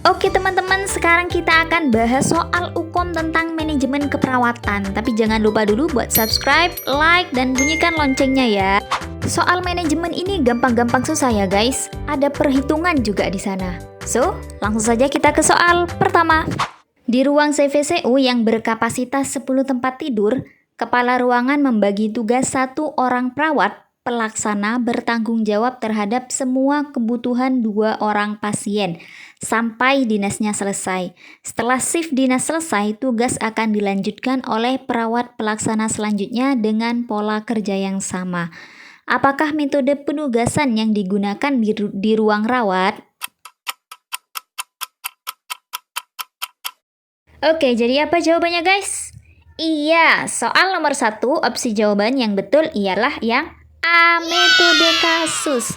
Oke teman-teman, sekarang kita akan bahas soal UKOM tentang manajemen keperawatan. Tapi jangan lupa dulu buat subscribe, like, dan bunyikan loncengnya ya. Soal manajemen ini gampang-gampang susah ya guys. Ada perhitungan juga di sana. So, langsung saja kita ke soal pertama. Di ruang CVCU yang berkapasitas 10 tempat tidur, kepala ruangan membagi tugas 1 orang perawat pelaksana bertanggung jawab terhadap semua kebutuhan 2 orang pasien sampai dinasnya selesai. Setelah shift dinas selesai, tugas akan dilanjutkan oleh perawat pelaksana selanjutnya dengan pola kerja yang sama. Apakah metode penugasan yang digunakan di ruang rawat? Oke, jadi apa jawabannya guys? Iya, soal nomor 1, opsi jawaban yang betul ialah yang A, metode kasus.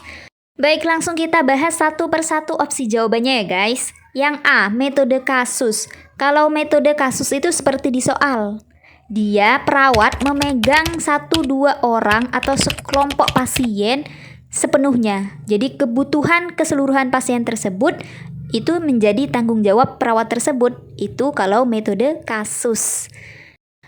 Baik, langsung kita bahas satu persatu opsi jawabannya ya guys. Yang A, metode kasus. Kalau metode kasus itu seperti di soal. Dia perawat memegang 1-2 orang atau sekelompok pasien sepenuhnya. Jadi kebutuhan keseluruhan pasien tersebut itu menjadi tanggung jawab perawat tersebut. Itu kalau metode kasus.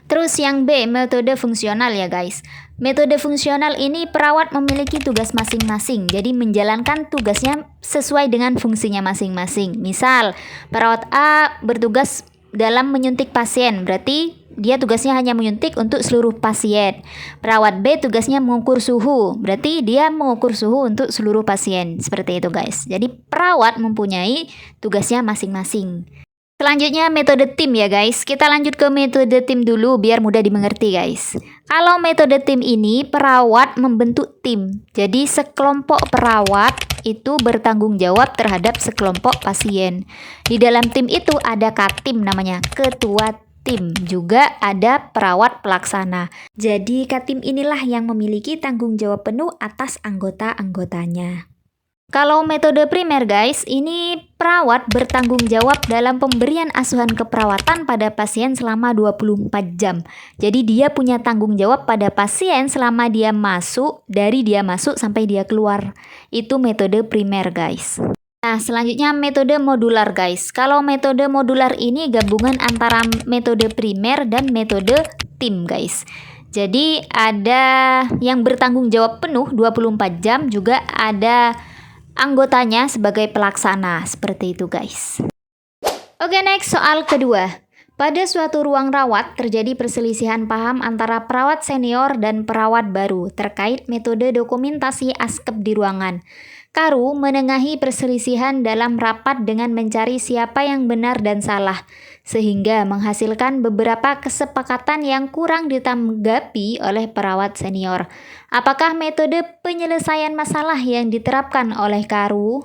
Terus yang B, metode fungsional ya guys. Metode fungsional ini perawat memiliki tugas masing-masing, jadi menjalankan tugasnya sesuai dengan fungsinya masing-masing. Misal, perawat A bertugas dalam menyuntik pasien, berarti dia tugasnya hanya menyuntik untuk seluruh pasien. Perawat B tugasnya mengukur suhu, berarti dia mengukur suhu untuk seluruh pasien. Seperti itu guys. Jadi perawat mempunyai tugasnya masing-masing. Selanjutnya metode tim ya guys. Kita lanjut ke metode tim dulu biar mudah dimengerti guys. Kalau metode tim ini perawat membentuk tim. Jadi sekelompok perawat itu bertanggung jawab terhadap sekelompok pasien. Di dalam tim itu ada katim namanya, ketua tim. Juga ada perawat pelaksana. Jadi katim inilah yang memiliki tanggung jawab penuh atas anggota-anggotanya. Kalau metode primer guys, ini perawat bertanggung jawab dalam pemberian asuhan keperawatan pada pasien selama 24 jam. Jadi dia punya tanggung jawab pada pasien selama dia masuk, dari dia masuk sampai dia keluar. Itu metode primer guys. Nah, selanjutnya metode modular guys. Kalau metode modular ini gabungan antara metode primer dan metode tim guys. Jadi ada yang bertanggung jawab penuh 24 jam, juga ada anggotanya sebagai pelaksana, seperti itu guys. Oke, next soal kedua. Pada suatu ruang rawat terjadi perselisihan paham antara perawat senior dan perawat baru terkait metode dokumentasi askep di ruangan. Karu menengahi perselisihan dalam rapat dengan mencari siapa yang benar dan salah, sehingga menghasilkan beberapa kesepakatan yang kurang ditanggapi oleh perawat senior. Apakah metode penyelesaian masalah yang diterapkan oleh Karu?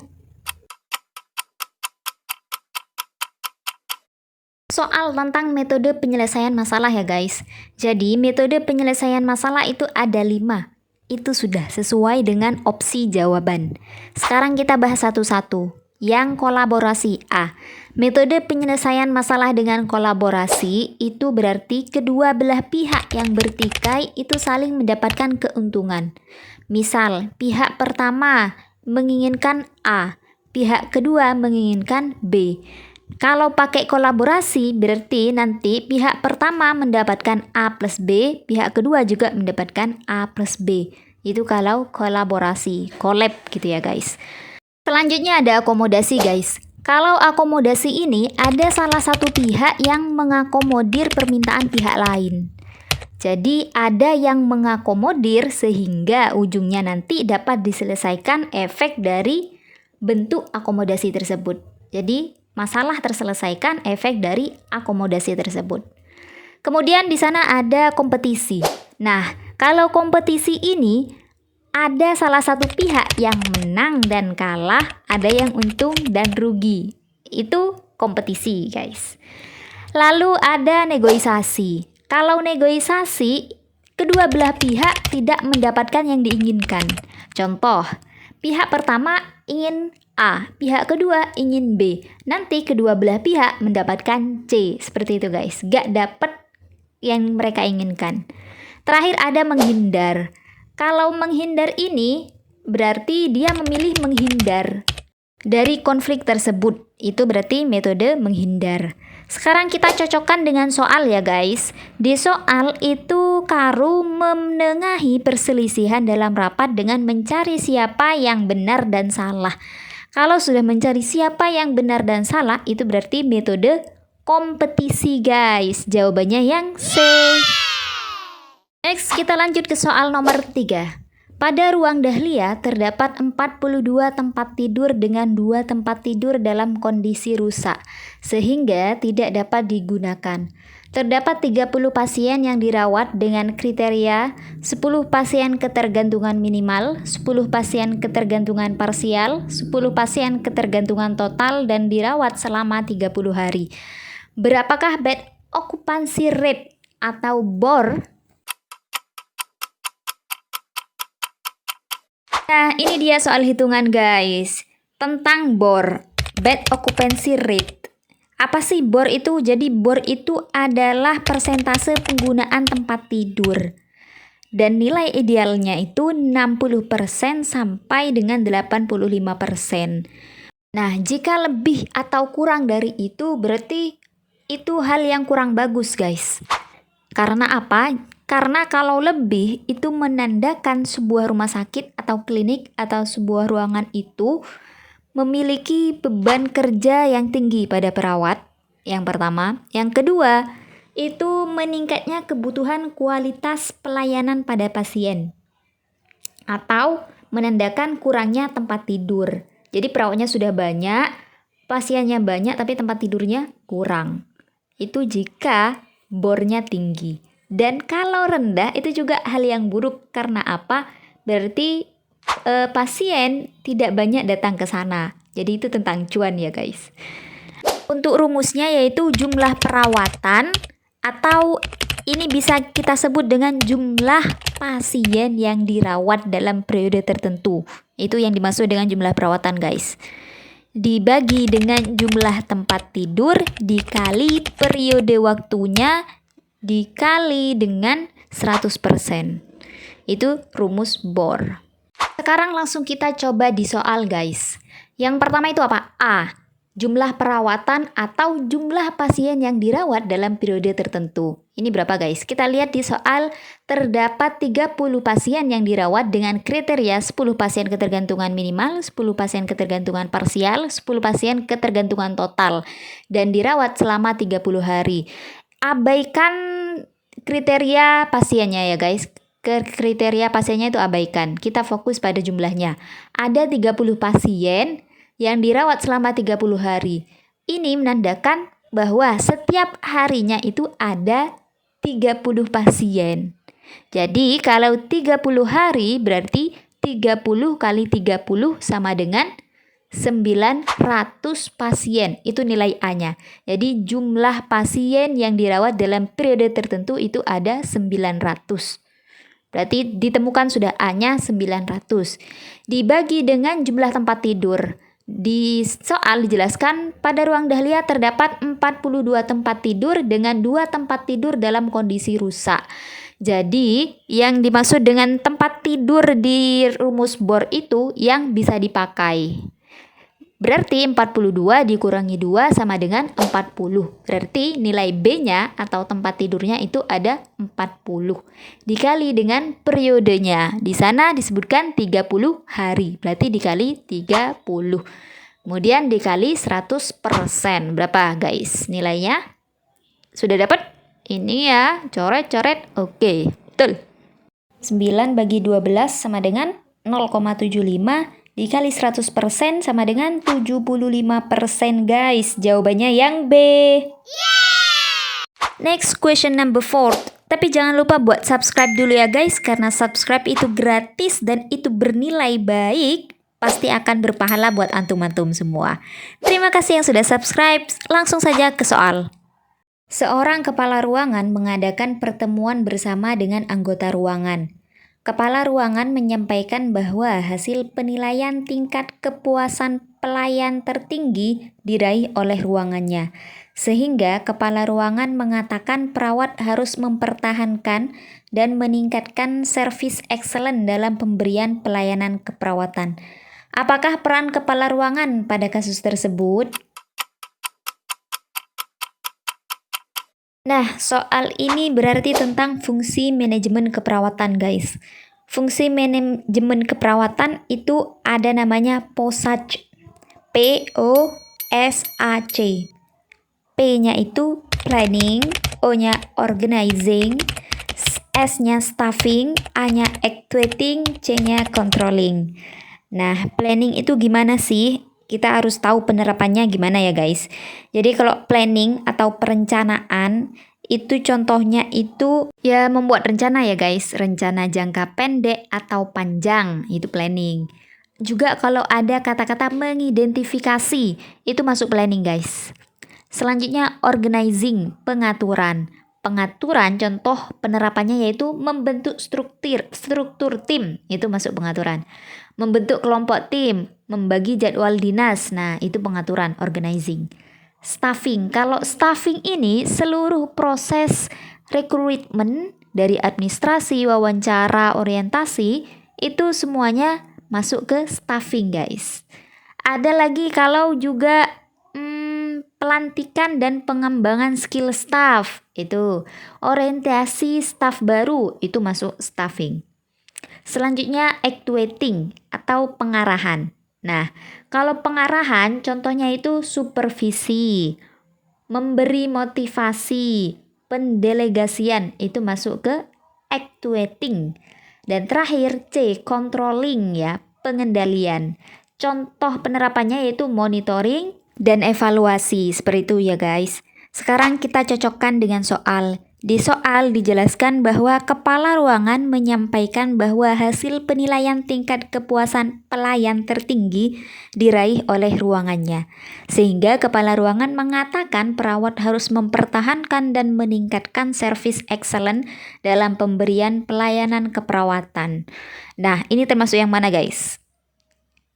Soal tentang metode penyelesaian masalah ya guys. Jadi metode penyelesaian masalah itu ada 5. Itu sudah sesuai dengan opsi jawaban. Sekarang kita bahas satu-satu. Yang kolaborasi A. Metode penyelesaian masalah dengan kolaborasi itu berarti kedua belah pihak yang bertikai itu saling mendapatkan keuntungan. Misal, pihak pertama menginginkan A, pihak kedua menginginkan B. Kalau pakai kolaborasi berarti nanti pihak pertama mendapatkan A plus B, pihak kedua juga mendapatkan A plus B. Itu kalau kolaborasi, collab gitu ya guys. Selanjutnya ada akomodasi guys. Kalau akomodasi ini ada salah satu pihak yang mengakomodir permintaan pihak lain. Jadi ada yang mengakomodir sehingga ujungnya nanti dapat diselesaikan efek dari bentuk akomodasi tersebut. Jadi masalah terselesaikan efek dari akomodasi tersebut. Kemudian di sana ada kompetisi. Nah, kalau kompetisi ini ada salah satu pihak yang menang dan kalah, ada yang untung dan rugi. Itu kompetisi, guys. Lalu ada negosiasi. Kalau negosiasi, kedua belah pihak tidak mendapatkan yang diinginkan. Contoh, pihak pertama ingin A, pihak kedua ingin B. Nanti kedua belah pihak mendapatkan C. Seperti itu guys. Gak dapet yang mereka inginkan. Terakhir ada menghindar. Kalau menghindar ini berarti dia memilih menghindar dari konflik tersebut. Itu berarti metode menghindar. Sekarang kita cocokkan dengan soal ya guys. Di soal itu Karu menengahi perselisihan dalam rapat dengan mencari siapa yang benar dan salah. Kalau sudah mencari siapa yang benar dan salah, itu berarti metode kompetisi guys. Jawabannya yang C. Next, kita lanjut ke soal nomor 3. Pada ruang Dahlia terdapat 42 tempat tidur dengan 2 tempat tidur dalam kondisi rusak, sehingga tidak dapat digunakan. Terdapat 30 pasien yang dirawat dengan kriteria 10 pasien ketergantungan minimal, 10 pasien ketergantungan parsial, 10 pasien ketergantungan total dan dirawat selama 30 hari. Berapakah bed occupancy rate atau BOR? Nah, ini dia soal hitungan guys, tentang BOR, bed occupancy rate. Apa sih BOR itu? Jadi BOR itu adalah persentase penggunaan tempat tidur. Dan nilai idealnya itu 60% sampai dengan 85%. Nah, jika lebih atau kurang dari itu berarti itu hal yang kurang bagus guys. Karena apa? Karena kalau lebih itu menandakan sebuah rumah sakit atau klinik atau sebuah ruangan itu memiliki beban kerja yang tinggi pada perawat. Yang pertama, yang kedua, itu meningkatnya kebutuhan kualitas pelayanan pada pasien. Atau menandakan kurangnya tempat tidur. Jadi perawatnya sudah banyak, pasiennya banyak tapi tempat tidurnya kurang. Itu jika bornya tinggi. Dan kalau rendah itu juga hal yang buruk. Karena apa? Berarti pasien tidak banyak datang ke sana. Jadi itu tentang cuan ya guys. Untuk rumusnya yaitu jumlah perawatan atau ini bisa kita sebut dengan jumlah pasien yang dirawat dalam periode tertentu. Itu yang dimaksud dengan jumlah perawatan guys. Dibagi dengan jumlah tempat tidur dikali periode waktunya dikali dengan 100%. Itu rumus BOR. Sekarang langsung kita coba di soal guys. Yang pertama itu apa? A. Jumlah perawatan atau jumlah pasien yang dirawat dalam periode tertentu. Ini berapa guys? Kita lihat di soal terdapat 30 pasien yang dirawat dengan kriteria 10 pasien ketergantungan minimal, 10 pasien ketergantungan parsial, 10 pasien ketergantungan total dan dirawat selama 30 hari. Abaikan kriteria pasiennya ya guys. Kriteria pasiennya itu abaikan. Kita fokus pada jumlahnya. Ada 30 pasien yang dirawat selama 30 hari. Ini menandakan bahwa setiap harinya itu ada 30 pasien. Jadi kalau 30 hari berarti 30 kali 30 sama dengan 900 pasien. Itu nilai A-nya. Jadi jumlah pasien yang dirawat dalam periode tertentu itu ada 900. Berarti ditemukan sudah A-nya 900. Dibagi dengan jumlah tempat tidur. Di soal dijelaskan pada ruang Dahlia terdapat 42 tempat tidur dengan 2 tempat tidur dalam kondisi rusak. Jadi yang dimaksud dengan tempat tidur di rumus BOR itu yang bisa dipakai. Berarti 42 dikurangi 2 sama dengan 40. Berarti nilai B-nya atau tempat tidurnya itu ada 40. Dikali dengan periodenya. Di sana disebutkan 30 hari. Berarti dikali 30. Kemudian dikali 100%. Berapa guys nilainya? Sudah dapat? Ini ya, coret-coret. Oke, betul. 9 bagi 12 sama dengan 0,75 dikali 100% sama dengan 75% guys. Jawabannya yang B. Next question number 4. Tapi jangan lupa buat subscribe dulu ya guys. Karena subscribe itu gratis dan itu bernilai baik. Pasti akan berpahala buat antum-antum semua. Terima kasih yang sudah subscribe. Langsung saja ke soal. Seorang kepala ruangan mengadakan pertemuan bersama dengan anggota ruangan. Kepala ruangan menyampaikan bahwa hasil penilaian tingkat kepuasan pelayan tertinggi diraih oleh ruangannya. Sehingga kepala ruangan mengatakan perawat harus mempertahankan dan meningkatkan servis excellent dalam pemberian pelayanan keperawatan. Apakah peran kepala ruangan pada kasus tersebut? Nah, soal ini berarti tentang fungsi manajemen keperawatan, guys. Fungsi manajemen keperawatan itu ada namanya POSAC. POSAC. P-nya itu planning, O-nya organizing, S-nya staffing, A-nya actuating, C-nya controlling. Nah, planning itu gimana sih? Kita harus tahu penerapannya gimana ya guys. Jadi kalau planning atau perencanaan itu contohnya itu ya membuat rencana ya guys. Rencana jangka pendek atau panjang itu planning. Juga kalau ada kata-kata mengidentifikasi itu masuk planning guys. Selanjutnya organizing, pengaturan. Pengaturan contoh penerapannya yaitu membentuk struktur tim, itu masuk pengaturan. Membentuk kelompok tim, membagi jadwal dinas, nah itu pengaturan, organizing. Staffing, kalau staffing ini seluruh proses rekrutmen dari administrasi, wawancara, orientasi, itu semuanya masuk ke staffing guys. Ada lagi kalau juga pelantikan dan pengembangan skill staff, itu orientasi staff baru, itu masuk staffing. Selanjutnya actuating atau pengarahan. Nah, kalau pengarahan contohnya itu supervisi, memberi motivasi, pendelegasian, itu masuk ke actuating. Dan terakhir C, controlling ya, pengendalian. Contoh penerapannya yaitu monitoring dan evaluasi, seperti itu ya guys. Sekarang kita cocokkan dengan soal. Di soal dijelaskan bahwa kepala ruangan menyampaikan bahwa hasil penilaian tingkat kepuasan pelayan tertinggi diraih oleh ruangannya. Sehingga kepala ruangan mengatakan perawat harus mempertahankan dan meningkatkan service excellent dalam pemberian pelayanan keperawatan. Nah, ini termasuk yang mana guys?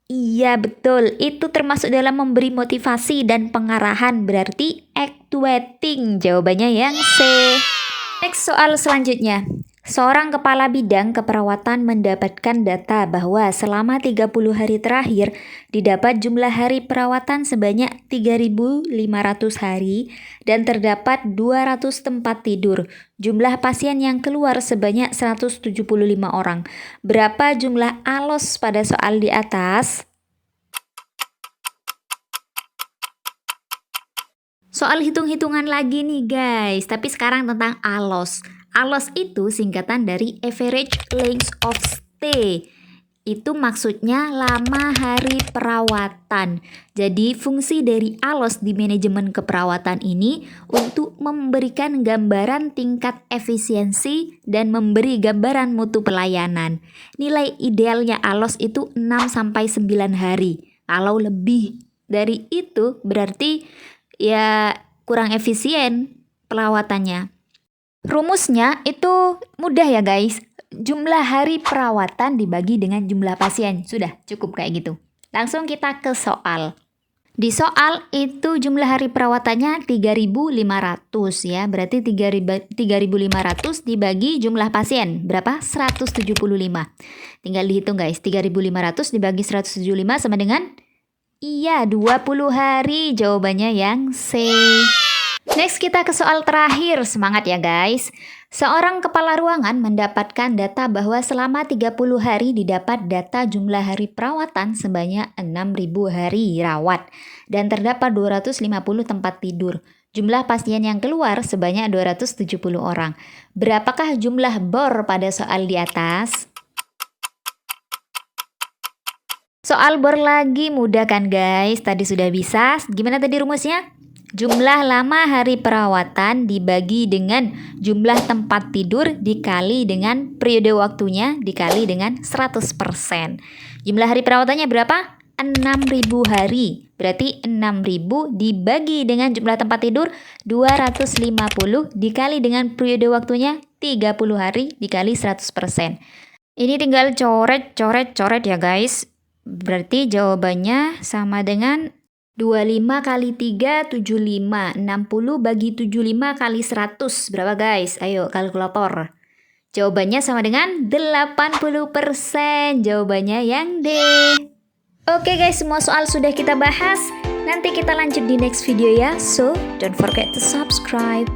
Iya betul, itu termasuk dalam memberi motivasi dan pengarahan, berarti actuating, jawabannya yang C. Next soal selanjutnya. Seorang kepala bidang keperawatan mendapatkan data bahwa selama 30 hari terakhir didapat jumlah hari perawatan sebanyak 3.500 hari dan terdapat 200 tempat tidur. Jumlah pasien yang keluar sebanyak 175 orang. Berapa jumlah ALOS pada soal di atas? Soal hitung-hitungan lagi nih guys, tapi sekarang tentang ALOS. ALOS itu singkatan dari average length of stay. Itu maksudnya lama hari perawatan. Jadi fungsi dari ALOS di manajemen keperawatan ini untuk memberikan gambaran tingkat efisiensi dan memberi gambaran mutu pelayanan. Nilai idealnya ALOS itu 6-9 hari. Kalau lebih dari itu berarti ya kurang efisien perawatannya. Rumusnya itu mudah ya guys. Jumlah hari perawatan dibagi dengan jumlah pasien. Sudah cukup kayak gitu. Langsung kita ke soal. Di soal itu jumlah hari perawatannya 3.500 ya. Berarti 3.500 dibagi jumlah pasien. Berapa? 175. Tinggal dihitung guys. 3.500 dibagi 175 sama dengan iya, 20 hari. Jawabannya yang C. Next kita ke soal terakhir. Semangat ya guys. Seorang kepala ruangan mendapatkan data bahwa selama 30 hari didapat data jumlah hari perawatan sebanyak 6.000 hari rawat dan terdapat 250 tempat tidur. Jumlah pasien yang keluar sebanyak 270 orang. Berapakah jumlah bor pada soal di atas? Soal bor lagi mudah kan guys? Tadi sudah bisa. Gimana tadi rumusnya? Jumlah lama hari perawatan dibagi dengan jumlah tempat tidur dikali dengan periode waktunya dikali dengan 100%. Jumlah hari perawatannya berapa? 6.000 hari. Berarti 6.000 dibagi dengan jumlah tempat tidur 250 dikali dengan periode waktunya 30 hari dikali 100%. Ini tinggal coret ya guys. Berarti jawabannya sama dengan 25 kali 3, 75. 60 bagi 75 kali 100. Berapa guys? Ayo kalkulator. Jawabannya sama dengan 80%. Jawabannya yang D. Oke guys, semua soal sudah kita bahas. Nanti kita lanjut di next video ya. So, don't forget to subscribe.